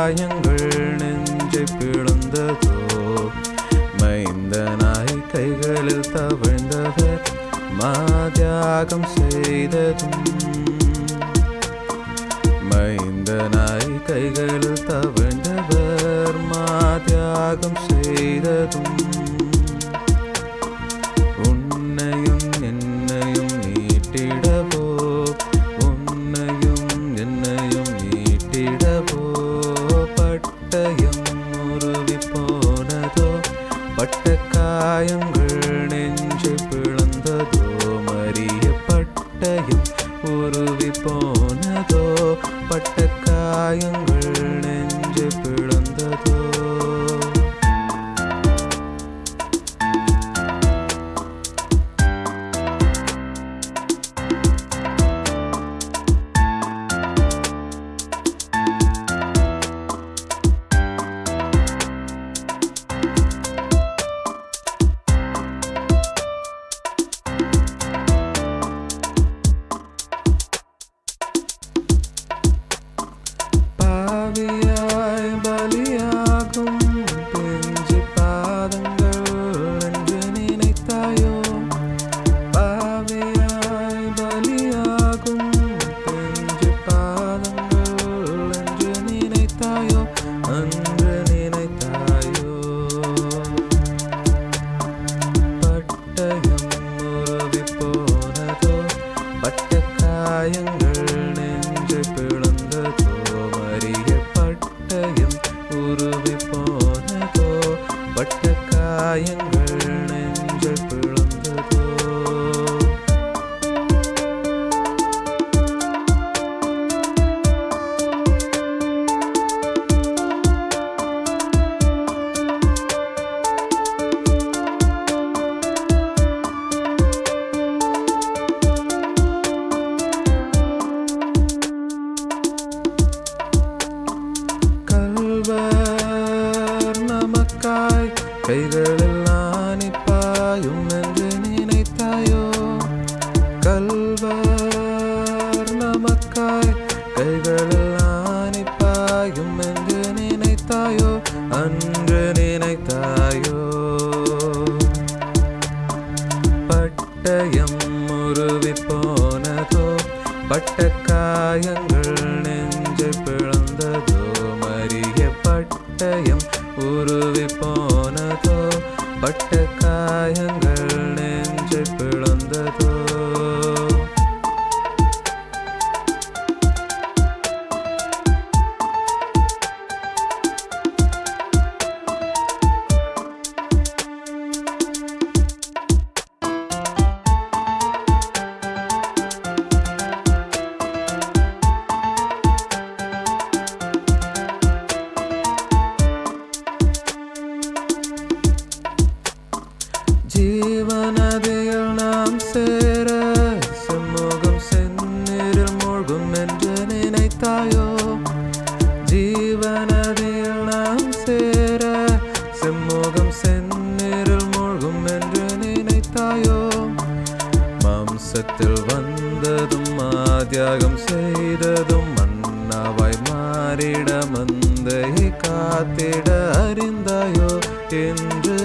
காயங்கள் நெஞ்சை பிளந்ததோ மைந்தனாய் கைகளில் தவழ்ந்தவர் மாத்யாகம் செய்ததும் மைந்தனாய் கைகளில் தவழ்ந்தவர் மாத்யாகம் செய்ததும் உன்னையும் என்னையும் மீட்டிடவோ உன்னையும் என்னையும் மீட்டிடவோ பட்டயம் உருவி போனதோ பட்ட காயங்கள் நெஞ்சை பிளந்ததோ மரிய பட்டயம் உருவி போனதோ பட்ட காயங்கள் நெஞ்சை பிளந்ததோ பாவியாய் பலியாகும் பிஞ்சு பாதங்கள் என்று நினைத்தாயோ பாவியாய் பலியாகும் பிஞ்சு பாதங்கள் என்று நினைத்தாயோ அன்று நினைத்தாயோ பட்டயம் உருவி போனதோ பட்ட காயங்கள் நெஞ்சை பிளந்ததோ மரிய பட்டயம் உருவி போனதோ பட்ட காயங்கள் நெஞ்சை பிளந்ததோ கல்வர் நமக்காய் கைகளில் ஆணிப்பாயும் என்று நினைத்தாயோ கல்வர் நமக்காய் கைகளில் ஆணிப்பாயும் என்று நினைத்தாயோ அன்று நினைத்தாயோ பட்டயம் உருவி போனதோ பட்ட காயங்கள் நெஞ்சை பிளந்ததோ மரிய பட்டயம் உருவி போனதோ பட்ட காயங்கள் நெஞ்சை பிளந்ததோ ஜீவநதியில் நாம் சேர சமூகம் செந்நீரில் மூழ்கும் என்று நினைத்தாயோ ஜீவநதியில் நாம் சேர சமூகம் செந்நீரில் மூழ்கும் என்று நினைத்தாயோ மாம்சத்தில் வந்ததும் தியாகம் செய்ததும் மன்னாவாய் மாறிட மந்தையை காத்திட அறிந்தாயோ என்று